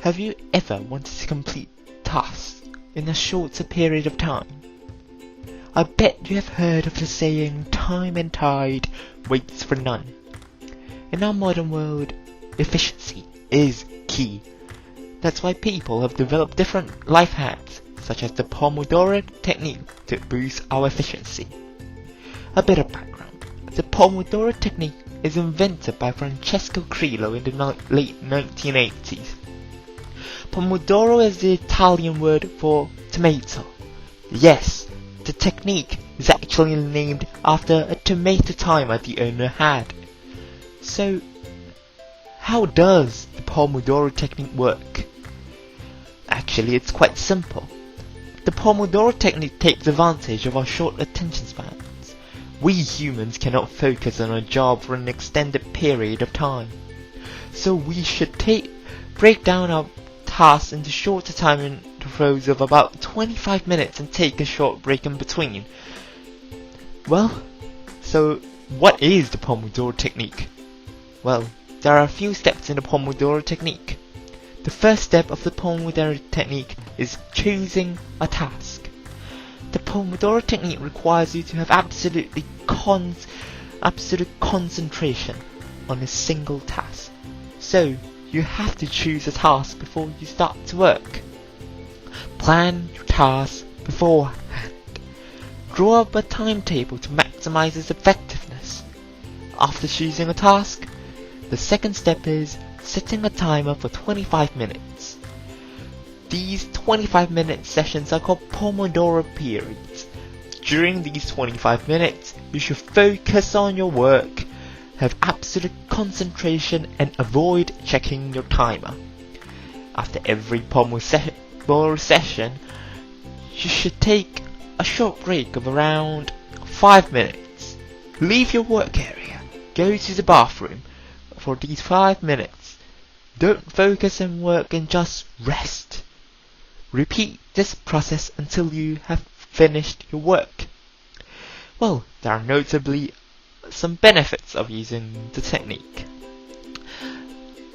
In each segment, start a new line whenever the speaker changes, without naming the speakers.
Have you ever wanted to complete tasks in a shorter period of time? I bet you have heard of the saying, time and tide waits for none. In our modern world, efficiency is key. That's why people have developed different life hacks, such as the Pomodoro technique, to boost our efficiency. A bit of background. The Pomodoro technique is invented by Francesco Grillo in the late 1980s. Pomodoro is the Italian word for tomato. Yes, the technique is actually named after a tomato timer the owner had. So, how does the Pomodoro technique work? Actually, it's quite simple. The Pomodoro technique takes advantage of our short attention spans. We humans cannot focus on a job for an extended period of time. So we should break down our tasks into shorter time intervals of about 25 minutes and take a short break in between. Well, so what is the Pomodoro technique? Well, there are a few steps in the Pomodoro technique. The first step of the Pomodoro technique is choosing a task. The Pomodoro technique requires you to have absolute concentration on a single task. So, you have to choose a task before you start to work. Plan your task beforehand. Draw up a timetable to maximize its effectiveness. After choosing a task, the second step is setting a timer for 25 minutes. These 25-minute sessions are called Pomodoro periods. During these 25 minutes, you should focus on your work, have absolute concentration, and avoid checking your timer. After every Pomodoro session, you should take a short break of around 5 minutes. Leave your work area, go to the bathroom for these 5 minutes. Don't focus on work and just rest. Repeat this process until you have finished your work. Well, there are notably some benefits of using the technique.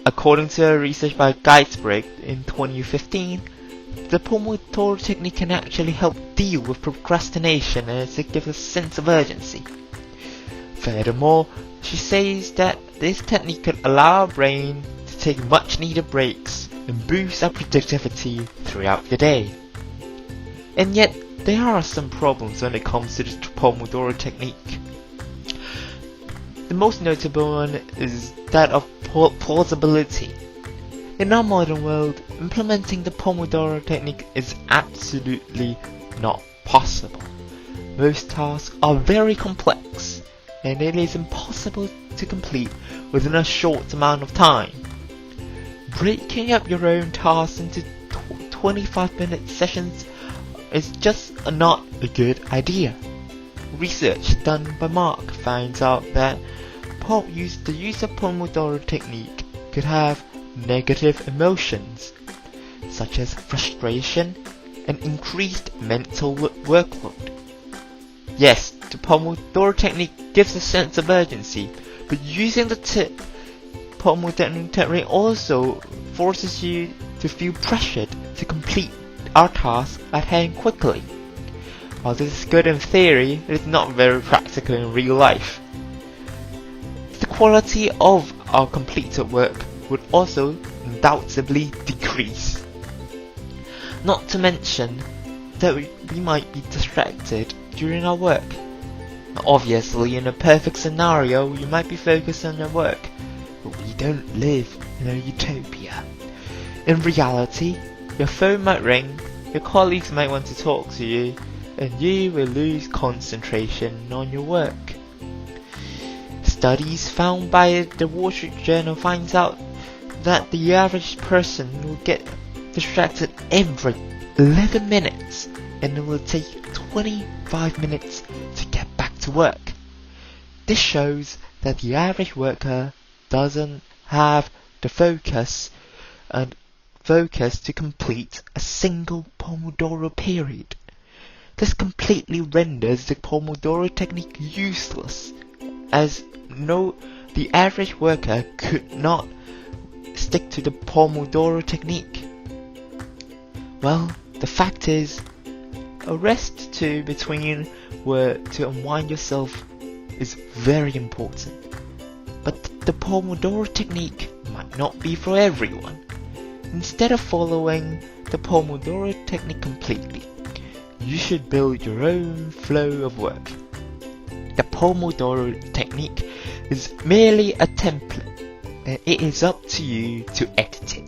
According to a research by Geisberg in 2015, the Pomodoro technique can actually help deal with procrastination as it gives a sense of urgency. Furthermore, she says that this technique could allow our brain to take much needed breaks and boost our productivity throughout the day. And yet, there are some problems when it comes to the Pomodoro technique. The most notable one is that of plausibility. In our modern world, implementing the Pomodoro technique is absolutely not possible. Most tasks are very complex, and it is impossible to complete within a short amount of time. Breaking up your own tasks into 25-minute sessions is just not a good idea. Research done by Mark finds out that the use of Pomodoro technique could have negative emotions, such as frustration and increased mental workload. Yes, the Pomodoro technique gives a sense of urgency, but using the Pomodoro technique also forces you to feel pressured to complete our task at hand quickly. While this is good in theory, it is not very practical in real life. The quality of our completed work would also undoubtedly decrease. Not to mention that we might be distracted during our work. Obviously, in a perfect scenario, you might be focused on your work, but we don't live in a utopia. In reality, your phone might ring, your colleagues might want to talk to you, and you will lose concentration on your work. Studies found by the Wall Street Journal finds out that the average person will get distracted every 11 minutes, and it will take 25 minutes to get back to work. This shows that the average worker doesn't have the focus to complete a single Pomodoro period. This completely renders the Pomodoro technique useless, as the average worker could not stick to the Pomodoro technique? Well, the fact is, a rest between work to unwind yourself is very important. But the Pomodoro technique might not be for everyone. Instead of following the Pomodoro technique completely, you should build your own flow of work. The Pomodoro technique is merely a template, and it is up to you to edit it.